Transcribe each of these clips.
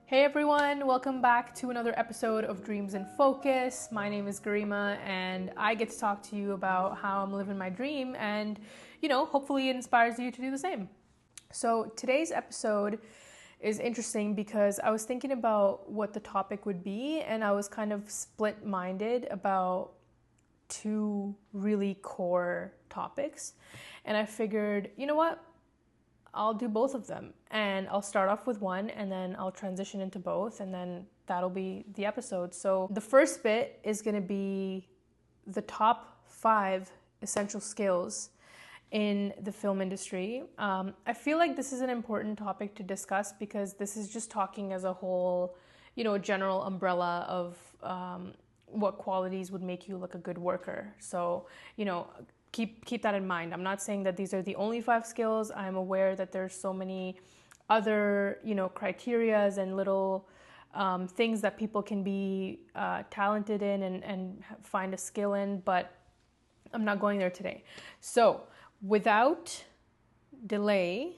Hey everyone, welcome back to another episode of Dreams in Focus. My name is Garima and I get to talk to you about how I'm living my dream and, hopefully it inspires you to do the same. So today's episode is interesting because I was thinking about what the topic would be and I was kind of split-minded about two really core topics. And I figured, you know what? I'll do both of them and I'll start off with one and then I'll transition into both and then that'll be the episode. So the first bit is going to be the top 5 essential skills in the film industry. I feel like this is an important topic to discuss because this is just talking as a whole, a general umbrella of what qualities would make you look a good worker. So, keep that in mind. I'm not saying that these are the only 5 skills. I'm aware that there's so many other, criterias and little things that people can be talented in and find a skill in, but I'm not going there today. So without delay,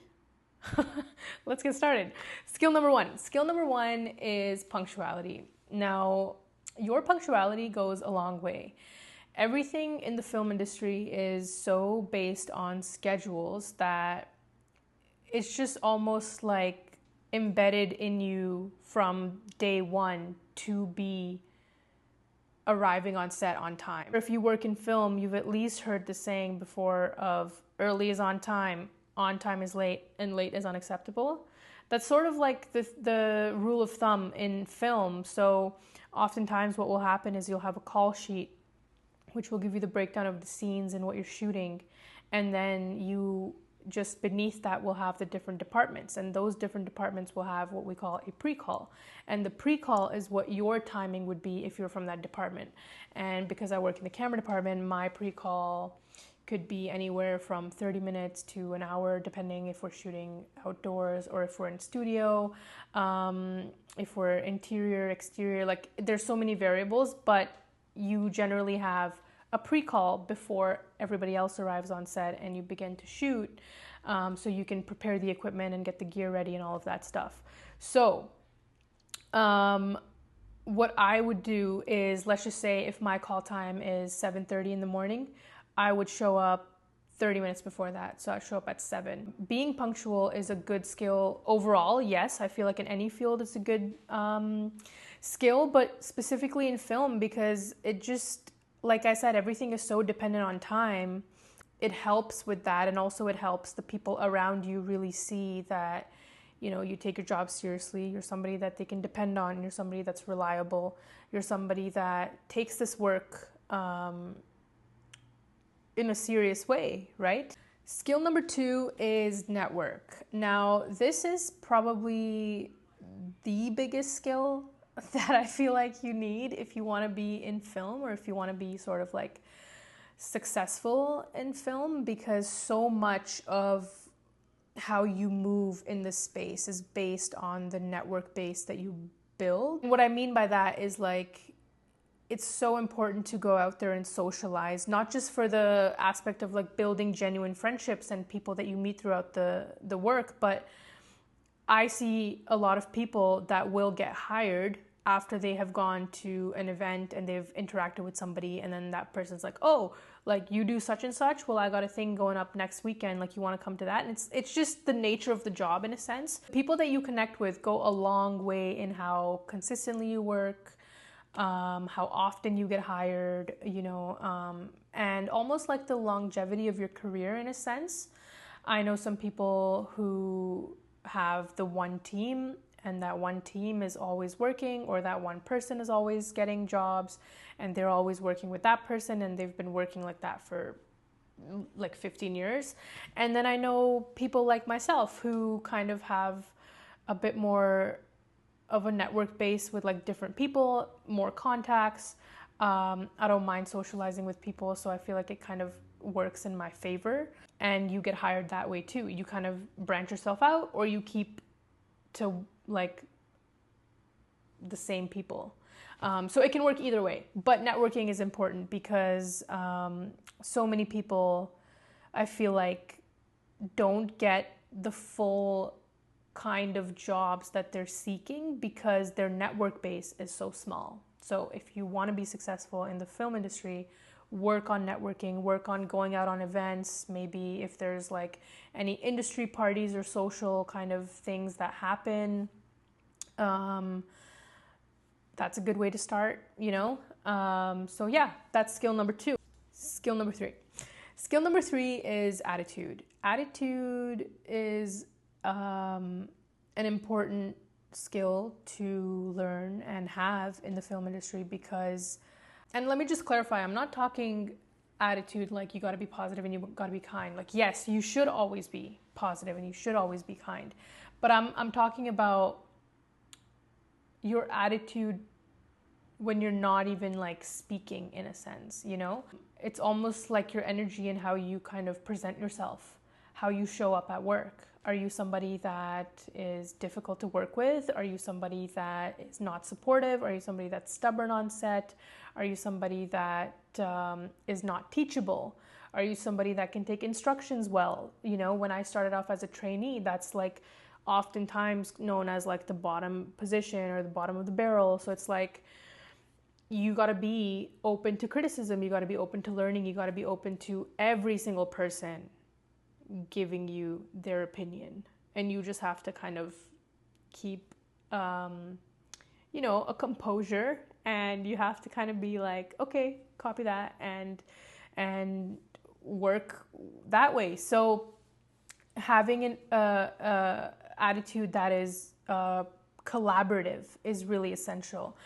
let's get started. Skill number 1. Skill number 1 is punctuality. Now, your punctuality goes a long way. Everything in the film industry is so based on schedules that it's just almost like embedded in you from day one to be arriving on set on time. If you work in film, you've at least heard the saying before of early is on time is late, and late is unacceptable. That's sort of like the rule of thumb in film. So oftentimes what will happen is you'll have a call sheet which will give you the breakdown of the scenes and what you're shooting. And then you just beneath that will have the different departments. And those different departments will have what we call a pre-call. And the pre-call is what your timing would be if you're from that department. And because I work in the camera department, my pre-call could be anywhere from 30 minutes to an hour, depending if we're shooting outdoors or if we're in studio, if we're interior, exterior, like there's so many variables, but you generally have a pre-call before everybody else arrives on set and you begin to shoot, so you can prepare the equipment and get the gear ready and all of that stuff. So what I would do is, let's just say if my call time is 7:30 in the morning, I would show up 30 minutes before that. So I'd show up at 7. Being punctual is a good skill overall. Yes, I feel like in any field it's a good skill, but specifically in film because it just, like I said, everything is so dependent on time. It helps with that, and also it helps the people around you really see that, you take your job seriously. You're somebody that they can depend on. You're somebody that's reliable. You're somebody that takes this work in a serious way, right? Skill number 2 is network. Now, this is probably the biggest skill that I feel like you need if you want to be in film or if you want to be sort of like successful in film, because so much of how you move in this space is based on the network base that you build. And what I mean by that is like, it's so important to go out there and socialize, not just for the aspect of like building genuine friendships and people that you meet throughout the work, but I see a lot of people that will get hired after they have gone to an event and they've interacted with somebody, and then that person's like, oh, like you do such and such, well, I got a thing going up next weekend, like you want to come to that? And it's just the nature of the job in a sense. People that you connect with go a long way in how consistently you work, how often you get hired, and almost like the longevity of your career in a sense. I know some people who have the one team, and that one team is always working, or that one person is always getting jobs and they're always working with that person, and they've been working like that for like 15 years. And then I know people like myself who kind of have a bit more of a network base with like different people, more contacts. I don't mind socializing with people, so I feel like it kind of works in my favor. And you get hired that way too. You kind of branch yourself out, or you keep to like the same people. So it can work either way, but networking is important because so many people, I feel like, don't get the full kind of jobs that they're seeking because their network base is so small. So if you want to be successful in the film industry, work on networking, work on going out on events, maybe if there's like any industry parties or social kind of things that happen. That's a good way to start, you know? So yeah, that's skill number 2. Skill number 3. Skill number 3 is attitude. Attitude is an important skill to learn and have in the film industry because, and let me just clarify, I'm not talking attitude like you got to be positive and you got to be kind. Like, yes, you should always be positive and you should always be kind. But I'm talking about your attitude when you're not even like speaking, in a sense, you know? It's almost like your energy and how you kind of present yourself, how you show up at work. Are you somebody that is difficult to work with? Are you somebody that is not supportive? Are you somebody that's stubborn on set? Are you somebody that is not teachable? Are you somebody that can take instructions well? You know, when I started off as a trainee, that's like oftentimes known as like the bottom position or the bottom of the barrel. So it's like, you got to be open to criticism. You got to be open to learning. You got to be open to every single person giving you their opinion. And you just have to kind of keep, you know, a composure, and you have to kind of be like, okay, copy that and work that way. So having an attitude that is collaborative is really essential,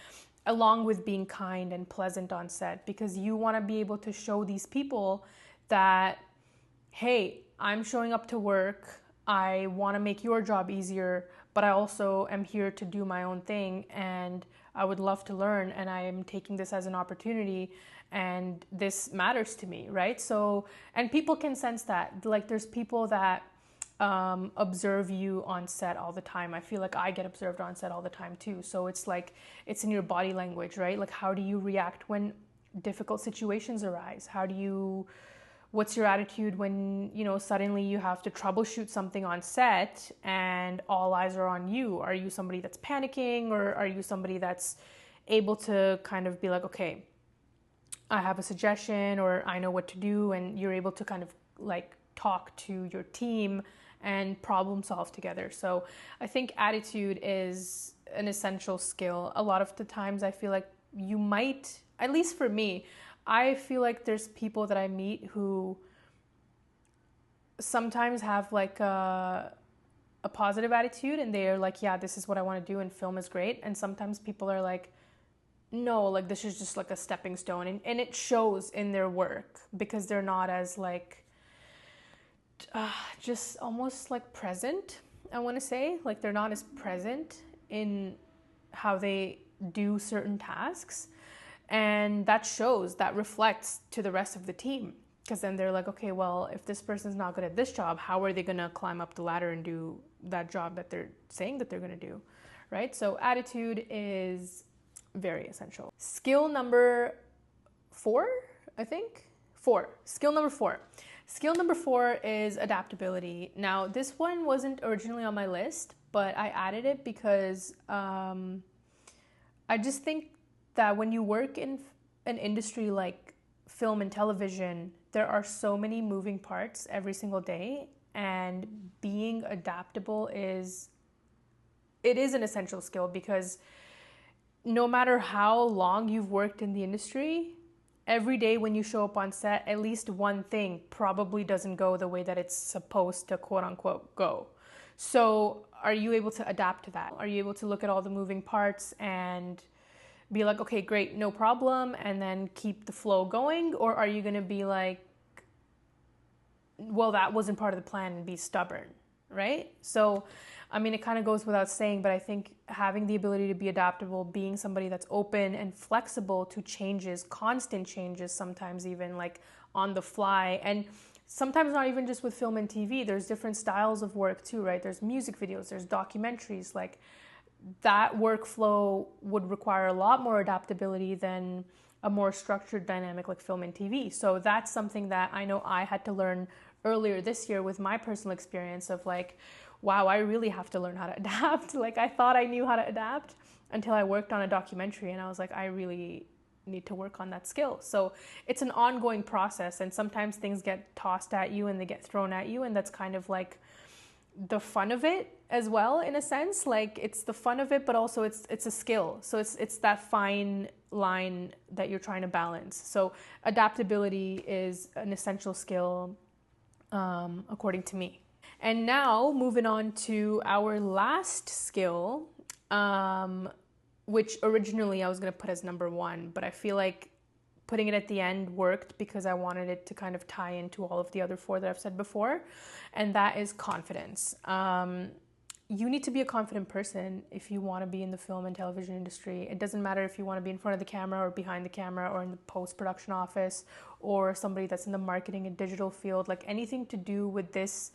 along with being kind and pleasant on set, because you want to be able to show these people that, hey, I'm showing up to work, I want to make your job easier, but I also am here to do my own thing, and I would love to learn, and I am taking this as an opportunity, and this matters to me, right? So, and people can sense that. Like, there's people that observe you on set all the time. I feel like I get observed on set all the time too. So it's like, it's in your body language, right? Like, how do you react when difficult situations arise? What's your attitude when, you know, suddenly you have to troubleshoot something on set and all eyes are on you? Are you somebody that's panicking, or are you somebody that's able to kind of be like, okay, I have a suggestion, or I know what to do, and you're able to kind of like talk to your team and problem solve together. So I think attitude is an essential skill. A lot of the times I feel like you might, at least for me, I feel like there's people that I meet who sometimes have like a positive attitude, and they're like, yeah, this is what I want to do, and film is great. And sometimes people are like, no, like this is just like a stepping stone. And it shows in their work because they're not as like, just almost like present, I want to say. Like, they're not as present in how they do certain tasks, and that shows, that reflects to the rest of the team, because then they're like, okay, well, if this person's not good at this job, how are they going to climb up the ladder and do that job that they're saying that they're going to do, right? So attitude is very essential. Skill number 4, I think. 4. Skill number 4. Skill number 4 is adaptability. Now, this one wasn't originally on my list, but I added it because I just think that when you work in an industry like film and television, there are so many moving parts every single day, and being adaptable is an essential skill, because no matter how long you've worked in the industry, every day when you show up on set, at least one thing probably doesn't go the way that it's supposed to, quote unquote, go. So are you able to adapt to that? Are you able to look at all the moving parts and be like, okay, great, no problem, and then keep the flow going? Or are you going to be like, well, that wasn't part of the plan, and be stubborn, right? So, I mean, it kind of goes without saying, but I think having the ability to be adaptable, being somebody that's open and flexible to changes, constant changes, sometimes even like on the fly, and sometimes not even just with film and TV, there's different styles of work too, right? There's music videos, there's documentaries, like that workflow would require a lot more adaptability than a more structured dynamic like film and TV. So that's something that I know I had to learn earlier this year with my personal experience of like wow, I really have to learn how to adapt. Like I thought I knew how to adapt until I worked on a documentary, and I was like, I really need to work on that skill. So it's an ongoing process, and sometimes things get tossed at you and they get thrown at you, and that's kind of like the fun of it as well, in a sense. Like it's the fun of it, but also it's a skill. So it's that fine line that you're trying to balance. So adaptability is an essential skill, according to me. And now moving on to our last skill, which originally I was going to put as number one, but I feel like putting it at the end worked because I wanted it to kind of tie into all of the other four that I've said before, and that is confidence. You need to be a confident person if you want to be in the film and television industry. It doesn't matter if you want to be in front of the camera or behind the camera or in the post-production office or somebody that's in the marketing and digital field, like anything to do with this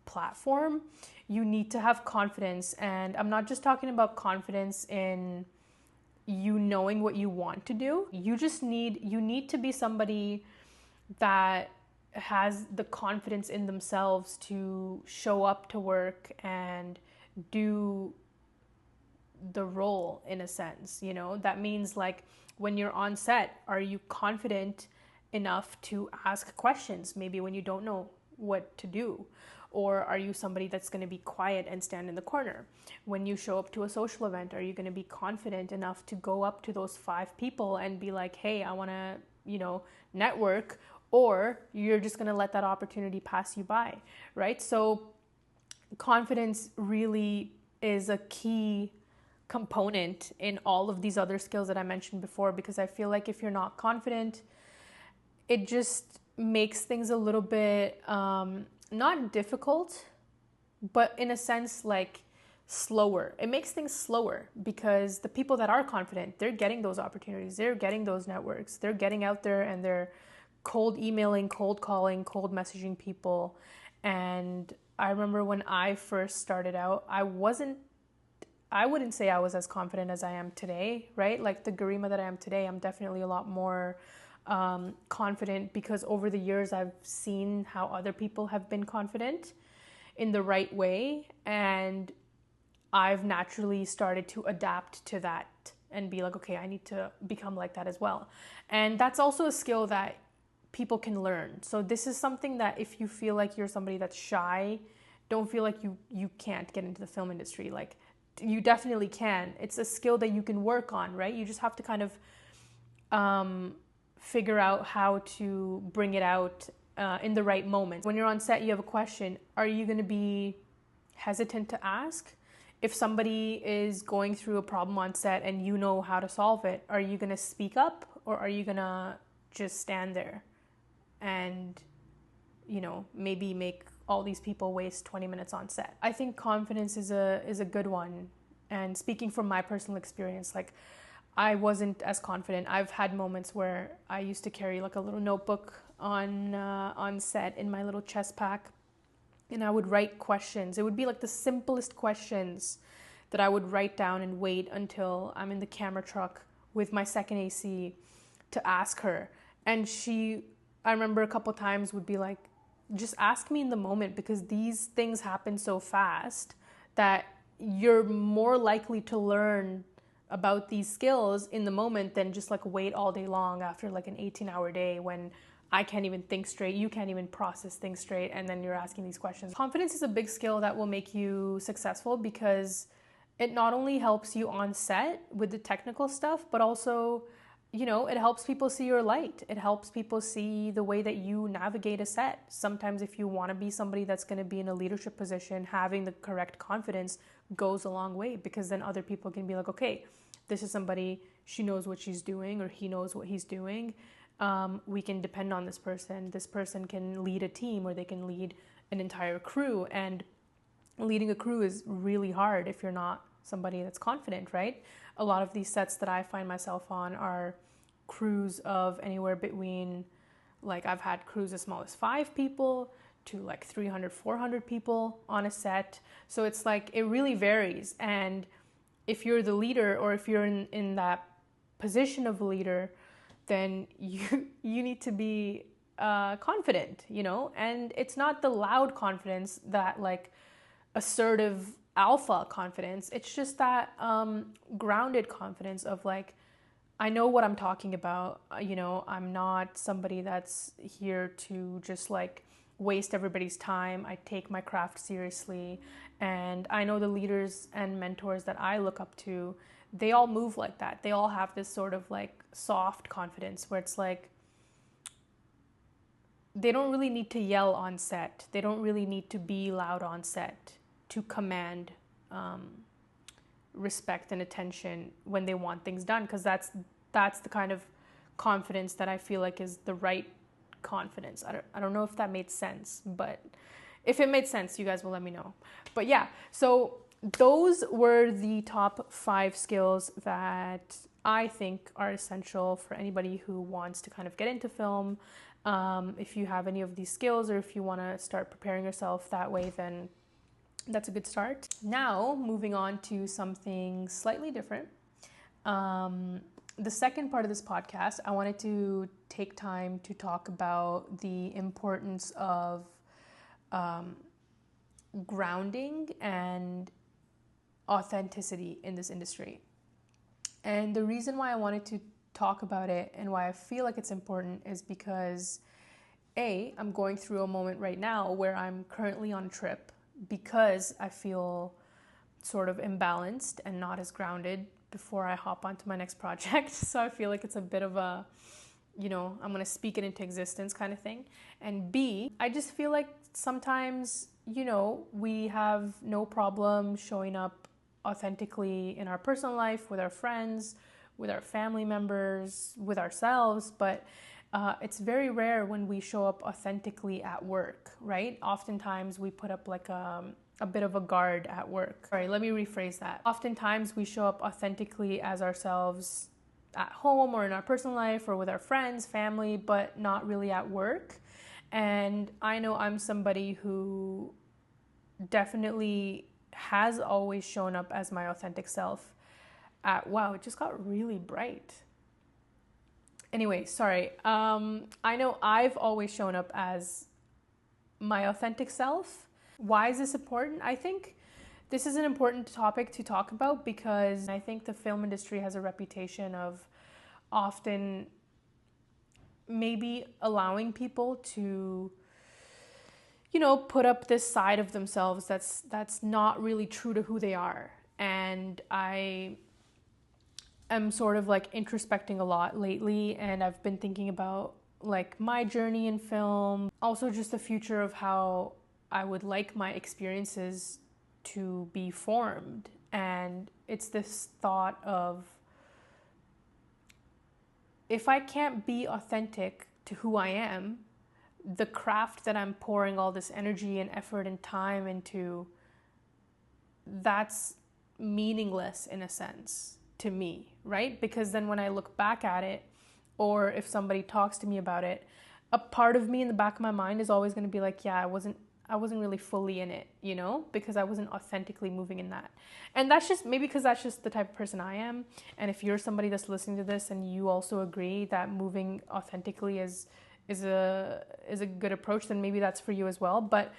platform, you need to have confidence. And I'm not just talking about confidence in you knowing what you want to do. You need to be somebody that has the confidence in themselves to show up to work and do the role, in a sense. That means like when you're on set, are you confident enough to ask questions maybe when you don't know what to do? Or are you somebody that's going to be quiet and stand in the corner? When you show up to a social event, are you going to be confident enough to go up to those 5 people and be like, hey, I want to, network? Or you're just going to let that opportunity pass you by, right? So confidence really is a key component in all of these other skills that I mentioned before, because I feel like if you're not confident, it just makes things a little bit not difficult, but in a sense like slower. It makes things slower because the people that are confident, they're getting those opportunities, they're getting those networks, they're getting out there and they're cold emailing, cold calling, cold messaging people. And I remember when I first started out, I wouldn't say I was as confident as I am today, right? Like the Garima that I am today, I'm definitely a lot more confident because over the years I've seen how other people have been confident in the right way, and I've naturally started to adapt to that and be like, okay, I need to become like that as well. And that's also a skill that people can learn. So this is something that if you feel like you're somebody that's shy, don't feel like you can't get into the film industry. Like you definitely can. It's a skill that you can work on, right? You just have to kind of figure out how to bring it out in the right moment. When you're on set, you have a question. Are you going to be hesitant to ask? If somebody is going through a problem on set and you know how to solve it, are you going to speak up, or are you going to just stand there and, maybe make all these people waste 20 minutes on set? I think confidence is a good one. And speaking from my personal experience, like I wasn't as confident. I've had moments where I used to carry like a little notebook on set in my little chest pack, and I would write questions. It would be like the simplest questions that I would write down and wait until I'm in the camera truck with my second AC to ask her. And I remember a couple times would be like, just ask me in the moment, because these things happen so fast that you're more likely to learn about these skills in the moment than just like wait all day long after like an 18-hour day when I can't even think straight, you can't even process things straight, and then you're asking these questions. Confidence is a big skill that will make you successful because it not only helps you on set with the technical stuff, but also, it helps people see your light. It helps people see the way that you navigate a set. Sometimes if you want to be somebody that's going to be in a leadership position, having the correct confidence goes a long way, because then other people can be like, okay, this is somebody, she knows what she's doing, or he knows what he's doing. We can depend on this person. This person can lead a team, or they can lead an entire crew. And leading a crew is really hard if you're not somebody that's confident, right? A lot of these sets that I find myself on are crews of anywhere between, like I've had crews as small as 5 people to like 300, 400 people on a set. So it's like, it really varies. And if you're the leader, or if you're in that position of a leader, then you need to be confident, and it's not the loud confidence that like assertive alpha confidence. It's just that grounded confidence of like, I know what I'm talking about. I'm not somebody that's here to just like waste everybody's time. I take my craft seriously. And I know the leaders and mentors that I look up to, they all move like that. They all have this sort of like soft confidence where it's like, they don't really need to yell on set. They don't really need to be loud on set to command respect and attention when they want things done, because that's the kind of confidence that I feel like is the right confidence. I don't know if that made sense, but if it made sense, you guys will let me know. But yeah, so those were the top 5 skills that I think are essential for anybody who wants to kind of get into film. If you have any of these skills, or if you want to start preparing yourself that way, then that's a good start. Now, moving on to something slightly different. The second part of this podcast, I wanted to take time to talk about the importance of grounding and authenticity in this industry. And the reason why I wanted to talk about it and why I feel like it's important is because I'm going through a moment right now where I'm currently on a trip because I feel sort of imbalanced and not as grounded before I hop onto my next project. So I feel like it's a bit of a, I'm going to speak it into existence kind of thing. And B, I just feel like sometimes, we have no problem showing up authentically in our personal life, with our friends, with our family members, with ourselves, but it's very rare when we show up authentically at work, right? Oftentimes we put up like a bit of a guard at work. Sorry, let me rephrase that. Oftentimes we show up authentically as ourselves at home or in our personal life or with our friends, family, but not really at work. And I know I'm somebody who definitely has always shown up as my authentic self wow, it just got really bright. Anyway, sorry. I know I've always shown up as my authentic self. Why is this important? I think this is an important topic to talk about because I think the film industry has a reputation of often maybe allowing people to, put up this side of themselves that's not really true to who they are. And I am sort of like introspecting a lot lately, and I've been thinking about like my journey in film, also just the future of how I would like my experiences to be formed. And it's this thought of, if I can't be authentic to who I am, the craft that I'm pouring all this energy and effort and time into, that's meaningless in a sense to me, right? Because then when I look back at it, or if somebody talks to me about it, a part of me in the back of my mind is always going to be like, yeah, I wasn't really fully in it, because I wasn't authentically moving in that. And that's just maybe because that's just the type of person I am. And if you're somebody that's listening to this and you also agree that moving authentically is a good approach, then maybe that's for you as well. But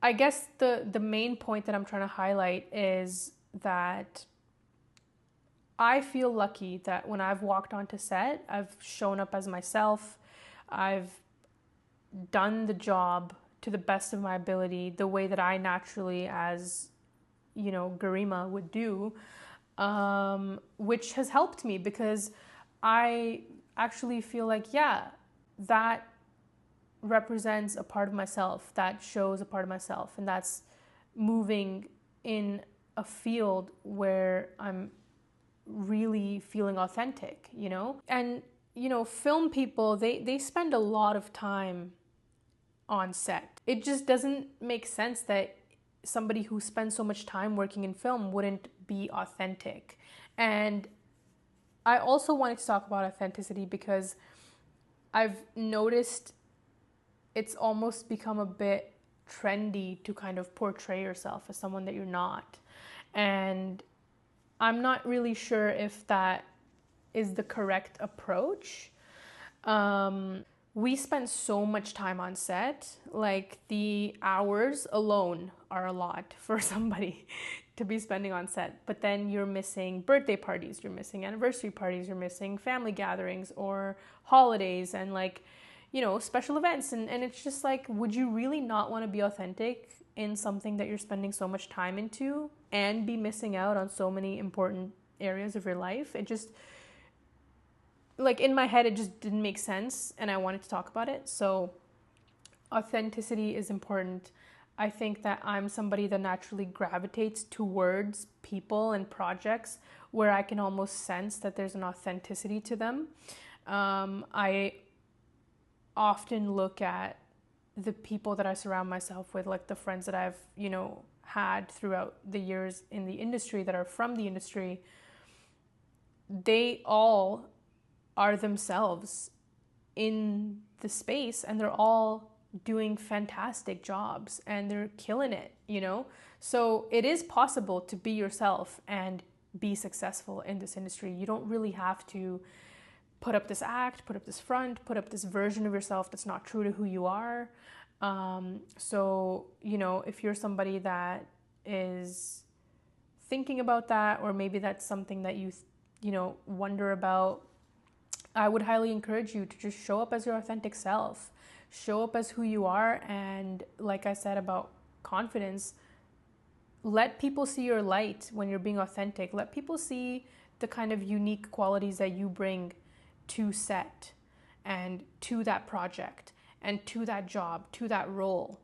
I guess the main point that I'm trying to highlight is that I feel lucky that when I've walked onto set, I've shown up as myself. I've done the job to the best of my ability, the way that I naturally, as Garima would do, which has helped me because I actually feel like, yeah, that represents a part of myself, that shows a part of myself, and that's moving in a field where I'm really feeling authentic, And, film people, they spend a lot of time on set. It just doesn't make sense that somebody who spends so much time working in film wouldn't be authentic. And I also wanted to talk about authenticity because I've noticed it's almost become a bit trendy to kind of portray yourself as someone that you're not. And I'm not really sure if that is the correct approach. we spend so much time on set. Like the hours alone are a lot for somebody to be spending on set. But then you're missing birthday parties, you're missing anniversary parties, you're missing family gatherings or holidays and like, special events. And it's just like, would you really not want to be authentic in something that you're spending so much time into and be missing out on so many important areas of your life? It just, like in my head, it just didn't make sense and I wanted to talk about it. So authenticity is important. I think that I'm somebody that naturally gravitates towards people and projects where I can almost sense that there's an authenticity to them. I often look at the people that I surround myself with, like the friends that I've, had throughout the years in the industry that are from the industry. They all are themselves in the space and they're all doing fantastic jobs and they're killing it, So it is possible to be yourself and be successful in this industry. You don't really have to put up this act, put up this front, put up this version of yourself that's not true to who you are. So, if you're somebody that is thinking about that, or maybe that's something that you wonder about, I would highly encourage you to just show up as your authentic self, show up as who you are. And like I said about confidence, let people see your light when you're being authentic. Let people see the kind of unique qualities that you bring to set and to that project and to that job, to that role.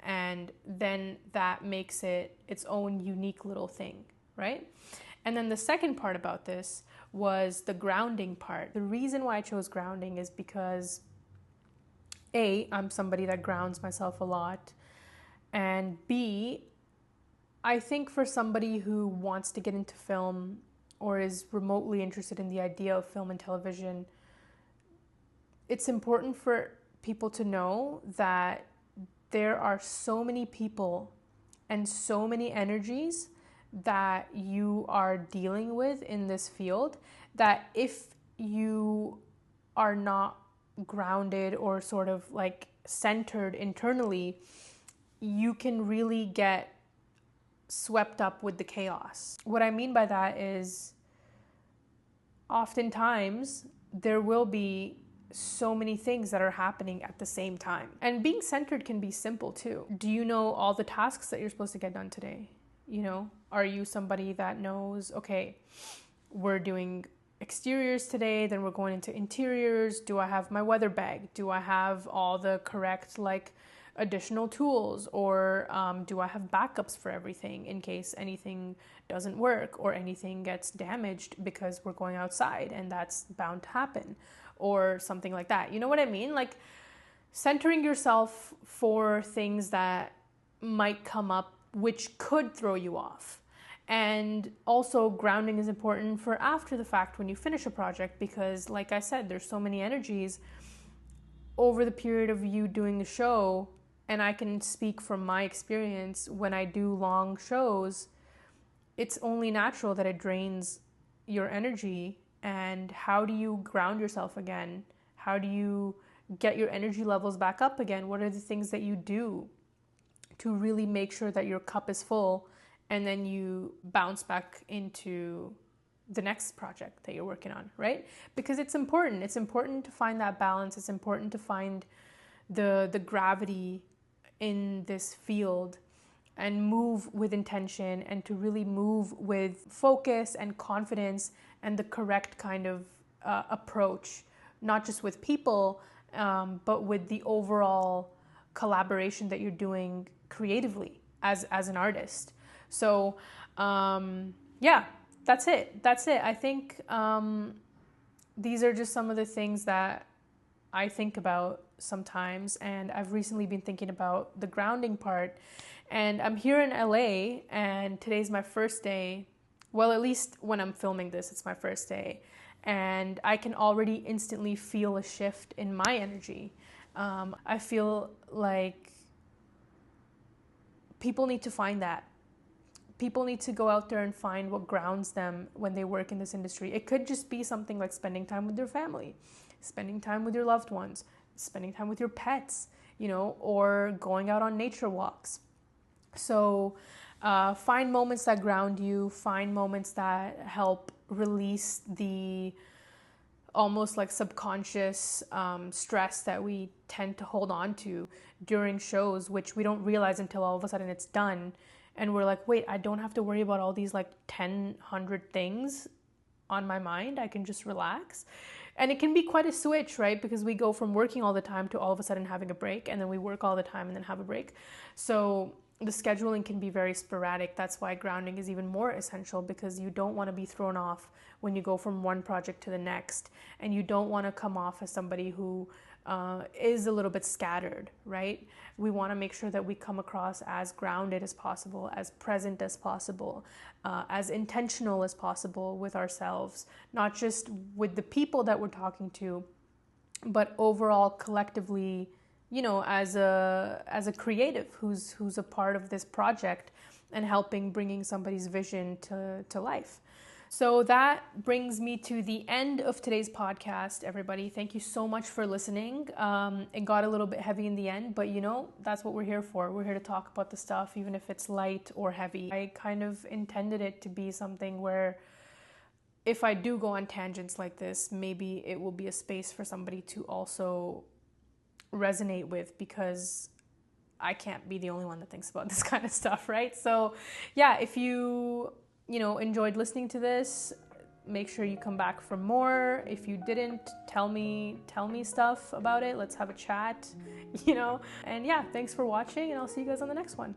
And then that makes it its own unique little thing, right? And then the second part about this was the grounding part. The reason why I chose grounding is because A, I'm somebody that grounds myself a lot. And B, I think for somebody who wants to get into film or is remotely interested in the idea of film and television, it's important for people to know that there are so many people and so many energies that you are dealing with in this field that if you are not grounded or sort of like centered internally, you can really get swept up with the chaos. What I mean by that is oftentimes there will be so many things that are happening at the same time. And being centered can be simple too. Do you know all the tasks that you're supposed to get done today? Are you somebody that knows, okay, we're doing exteriors today, then we're going into interiors. Do I have my weather bag? Do I have all the correct additional tools, or do I have backups for everything in case anything doesn't work or anything gets damaged because we're going outside and that's bound to happen or something like that? You know what I mean? Like centering yourself for things that might come up which could throw you off. And also grounding is important for after the fact when you finish a project, because like I said, there's so many energies over the period of you doing a show. And I can speak from my experience when I do long shows, it's only natural that it drains your energy. And how do you ground yourself again? How do you get your energy levels back up again? What are the things that you do to really make sure that your cup is full and then you bounce back into the next project that you're working on, right? Because it's important. It's important to find that balance. It's important to find the gravity in this field and move with intention and to really move with focus and confidence and the correct kind of approach, not just with people, but with the overall collaboration that you're doing creatively as an artist. So yeah, that's it. I think these are just some of the things that I think about sometimes, and I've recently been thinking about the grounding part. And I'm here in LA and today's my first day. Well, at least when I'm filming this, it's my first day. And I can already instantly feel a shift in my energy. I feel like people need to find that. People need to go out there and find what grounds them when they work in this industry. It could just be something like spending time with their family, spending time with your loved ones, spending time with your pets, or going out on nature walks. So find moments that ground you, find moments that help release the almost like subconscious stress that we tend to hold on to during shows, which we don't realize until all of a sudden it's done. And we're like, wait, I don't have to worry about all these like 100 things on my mind. I can just relax. And it can be quite a switch, right? Because we go from working all the time to all of a sudden having a break, and then we work all the time and then have a break. So the scheduling can be very sporadic. That's why grounding is even more essential, because you don't want to be thrown off when you go from one project to the next, and you don't want to come off as somebody who is a little bit scattered, right? We want to make sure that we come across as grounded as possible, as present as possible, as intentional as possible with ourselves, not just with the people that we're talking to, but overall collectively, as a creative who's a part of this project and helping bringing somebody's vision to life. So that brings me to the end of today's podcast, everybody. Thank you so much for listening. It got a little bit heavy in the end, but that's what we're here for. We're here to talk about the stuff, even if it's light or heavy. I kind of intended it to be something where if I do go on tangents like this, maybe it will be a space for somebody to also resonate with, because I can't be the only one that thinks about this kind of stuff, right? So yeah, if you enjoyed listening to this, make sure you come back for more. If you didn't, tell me stuff about it. Let's have a chat, and yeah, thanks for watching, and I'll see you guys on the next one.